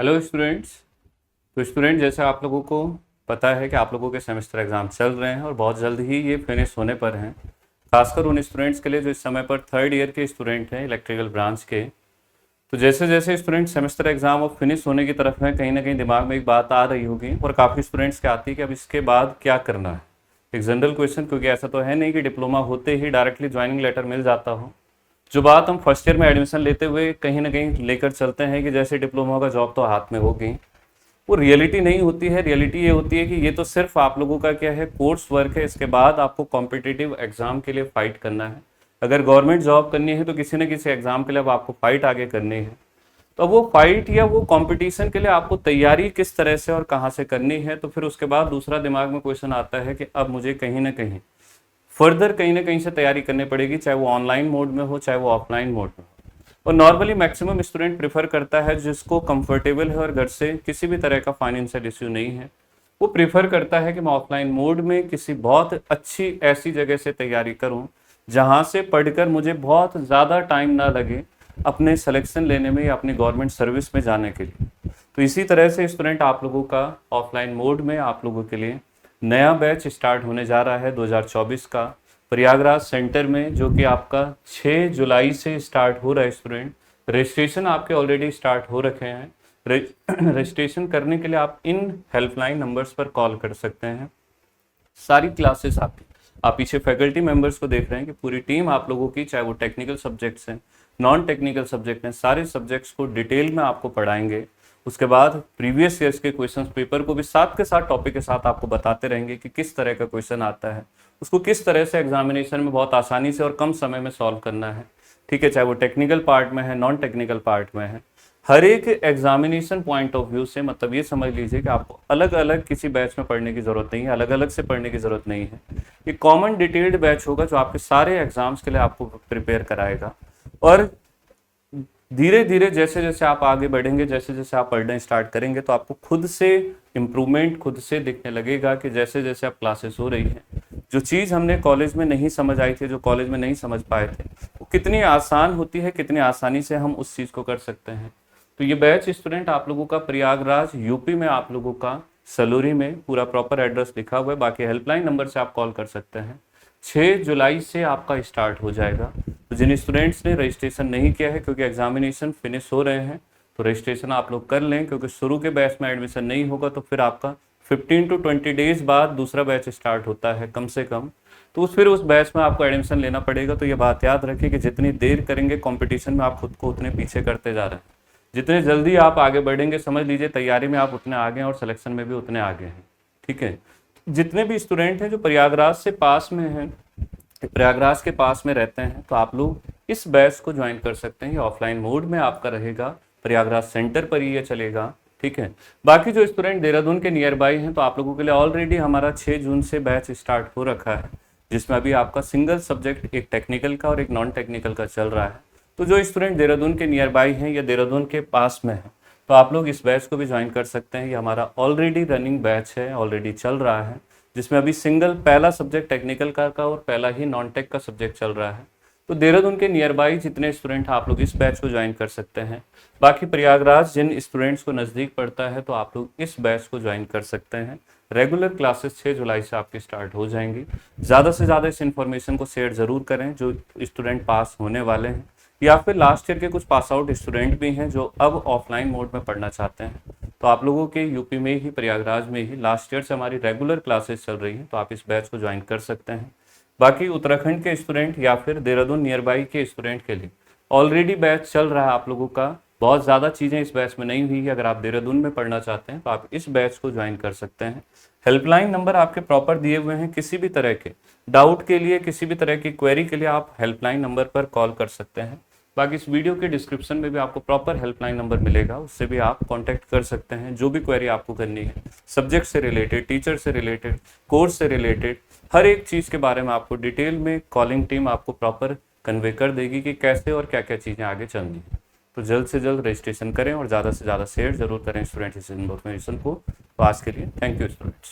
Hello students. तो student, जैसे आप लोगों को पता है कि आप लोगों के सेमेस्टर एग्जाम चल रहे हैं और बहुत जल्द ही ये फिनिश होने पर हैं। खासकर उन स्टूडेंट्स के लिए जो इस समय पर थर्ड ईयर के स्टूडेंट हैं इलेक्ट्रिकल ब्रांच के। तो जैसे जैसे स्टूडेंट सेमेस्टर एग्जाम और फिनिश होने की तरफ हैं, कहीं ना कहीं दिमाग में एक बात आ रही होगी और काफ़ी स्टूडेंट्स के आती है कि अब इसके बाद क्या करना है। एक जनरल क्वेश्चन, क्योंकि ऐसा तो है नहीं कि डिप्लोमा होते ही डायरेक्टली ज्वाइनिंग लेटर मिल जाता हो। जो बात हम फर्स्ट ईयर में एडमिशन लेते हुए कहीं ना कहीं लेकर चलते हैं कि जैसे डिप्लोमा का जॉब तो हाथ में होगी, वो रियलिटी नहीं होती है। रियलिटी ये होती है कि ये तो सिर्फ आप लोगों का क्या है, कोर्स वर्क है। इसके बाद आपको कॉम्पिटिटिव एग्जाम के लिए फाइट करना है। अगर गवर्नमेंट जॉब करनी है तो किसी न किसी एग्जाम के लिए अब आपको फाइट आगे करनी है। तो वो फाइट या वो कंपटीशन के लिए आपको तैयारी किस तरह से और कहाँ से करनी है, तो फिर उसके बाद दूसरा दिमाग में क्वेश्चन आता है कि अब मुझे कहीं ना कहीं फर्दर कहीं ना कहीं से तैयारी करनी पड़ेगी, चाहे वो ऑनलाइन मोड में हो चाहे वो ऑफलाइन मोड में हो। और नॉर्मली मैक्सिमम स्टूडेंट प्रेफर करता है जिसको कंफर्टेबल है और घर से किसी भी तरह का फाइनेंशियल इश्यू नहीं है, वो प्रेफर करता है कि मैं ऑफलाइन मोड में किसी बहुत अच्छी ऐसी जगह से तैयारी करूं जहां से पढ़कर मुझे बहुत ज़्यादा टाइम ना लगे अपने सिलेक्शन लेने में या अपनी गवर्नमेंट सर्विस में जाने के लिए। तो इसी तरह से स्टूडेंट, आप लोगों का ऑफलाइन मोड में आप लोगों के लिए नया बैच स्टार्ट होने जा रहा है 2024 का, प्रयागराज सेंटर में, जो कि आपका 6 जुलाई से स्टार्ट हो रहा है। स्टूडेंट, रजिस्ट्रेशन आपके ऑलरेडी स्टार्ट हो रखे हैं। रजिस्ट्रेशन करने के लिए आप इन हेल्पलाइन नंबर्स पर कॉल कर सकते हैं। सारी क्लासेस आपकी, आप पीछे फैकल्टी मेंबर्स को देख रहे हैं कि पूरी टीम आप लोगों की, चाहे वो टेक्निकल सब्जेक्ट्स हैं, नॉन टेक्निकल सब्जेक्ट हैं, सारे सब्जेक्ट्स को डिटेल में आपको पढ़ाएंगे। उसके बाद प्रीवियस ईयर्स के क्वेश्चन पेपर को भी साथ के साथ टॉपिक के साथ आपको बताते रहेंगे कि किस तरह का क्वेश्चन आता है, उसको किस तरह से एग्जामिनेशन में बहुत आसानी से और कम समय में सॉल्व करना है। ठीक है, चाहे वो टेक्निकल पार्ट में है, नॉन टेक्निकल पार्ट में है। हर एक एग्जामिनेशन पॉइंट ऑफ व्यू से, मतलब ये समझ लीजिए कि आपको अलग अलग किसी बैच में पढ़ने की जरूरत नहीं है, अलग अलग से पढ़ने की जरूरत नहीं है। ये कॉमन डिटेल्ड बैच होगा जो आपके सारे एग्जाम्स के लिए आपको प्रिपेयर कराएगा। और धीरे धीरे जैसे जैसे आप आगे बढ़ेंगे, जैसे जैसे आप पढ़ना स्टार्ट करेंगे, तो आपको खुद से इम्प्रूवमेंट खुद से दिखने लगेगा कि जैसे जैसे आप क्लासेस हो रही है, जो चीज़ हमने कॉलेज में नहीं समझ आई थी, जो कॉलेज में नहीं समझ पाए थे, वो कितनी आसान होती है, कितनी आसानी से हम उस चीज़ को कर सकते हैं। तो ये बैच स्टूडेंट आप लोगों का प्रयागराज यूपी में, आप लोगों का सलोरी में, पूरा प्रॉपर एड्रेस लिखा हुआ है। बाकी हेल्पलाइन नंबर से आप कॉल कर सकते हैं। 6 जुलाई से आपका स्टार्ट हो जाएगा। तो जिन स्टूडेंट्स ने रजिस्ट्रेशन नहीं किया है, क्योंकि एग्जामिनेशन फिनिश हो रहे हैं, तो रजिस्ट्रेशन आप लोग कर लें, क्योंकि शुरू के बैच में एडमिशन नहीं होगा तो फिर आपका 15 to 20 डेज बाद दूसरा बैच स्टार्ट होता है कम से कम। तो फिर उस बैच में आपको एडमिशन लेना पड़ेगा। तो ये बात याद रखिए कि जितनी देर करेंगे कंपटीशन में, आप खुद को उतने पीछे करते जा रहे हैं। जितने जल्दी आप आगे बढ़ेंगे, समझ लीजिए तैयारी में आप उतने आगे हैं और सिलेक्शन में भी उतने आगे हैं। ठीक है, जितने भी स्टूडेंट हैं जो प्रयागराज से पास में हैं, प्रयागराज के पास में रहते हैं, तो आप लोग इस बैच को ज्वाइन कर सकते हैं। ये ऑफलाइन मोड में आपका रहेगा, प्रयागराज सेंटर पर ही ये चलेगा। ठीक है, बाकी जो स्टूडेंट देहरादून के नियर बाई हैं, तो आप लोगों के लिए ऑलरेडी हमारा 6 जून से बैच स्टार्ट हो रखा है, जिसमें अभी आपका सिंगल सब्जेक्ट एक टेक्निकल का और एक नॉन टेक्निकल का चल रहा है। तो जो स्टूडेंट देहरादून के नियर बाई हैं या देहरादून के पास में है, तो आप लोग इस बैच को भी ज्वाइन कर सकते हैं। ये हमारा ऑलरेडी रनिंग बैच है, ऑलरेडी चल रहा है, जिसमें अभी सिंगल पहला सब्जेक्ट टेक्निकल का और पहला ही नॉन टेक का सब्जेक्ट चल रहा है। तो देहरादून के नियर बाई जितने स्टूडेंट हैं, आप लोग इस बैच को ज्वाइन कर सकते हैं। बाकी प्रयागराज जिन स्टूडेंट्स को नज़दीक पड़ता है, तो आप लोग इस बैच को ज्वाइन कर सकते हैं। रेगुलर क्लासेस 6 जुलाई से आपकी स्टार्ट हो जाएंगी। ज़्यादा से ज़्यादा इस इन्फॉर्मेशन को शेयर ज़रूर करें जो स्टूडेंट पास होने वाले हैं, या फिर लास्ट ईयर के कुछ पास आउट स्टूडेंट भी हैं जो अब ऑफलाइन मोड में पढ़ना चाहते हैं। तो आप लोगों के यूपी में ही, प्रयागराज में ही लास्ट ईयर से हमारी रेगुलर क्लासेस चल रही हैं, तो आप इस बैच को ज्वाइन कर सकते हैं। बाकी उत्तराखंड के स्टूडेंट या फिर देहरादून नियर बाई के स्टूडेंट के लिए ऑलरेडी बैच चल रहा है आप लोगों का। बहुत ज़्यादा चीज़ें इस बैच में नहीं हुई है। अगर आप देहरादून में पढ़ना चाहते हैं तो आप इस बैच को ज्वाइन कर सकते हैं। हेल्पलाइन नंबर आपके प्रॉपर दिए हुए हैं। किसी भी तरह के डाउट के लिए, किसी भी तरह की क्वेरी के लिए आप हेल्पलाइन नंबर पर कॉल कर सकते हैं। बाकी इस वीडियो के डिस्क्रिप्शन में भी आपको प्रॉपर हेल्पलाइन नंबर मिलेगा, उससे भी आप कांटेक्ट कर सकते हैं। जो भी क्वेरी आपको करनी है, सब्जेक्ट से रिलेटेड, टीचर से रिलेटेड, कोर्स से रिलेटेड, हर एक चीज़ के बारे में आपको डिटेल में कॉलिंग टीम आपको प्रॉपर कन्वे कर देगी कि कैसे और क्या क्या चीज़ें आगे चलनी है। तो जल्द से जल्द रजिस्ट्रेशन करें और ज़्यादा से ज़्यादा शेयर जरूर करें स्टूडेंट इस इन्फॉर्मेशन को। तो आज के लिए थैंक यू स्टूडेंट्स।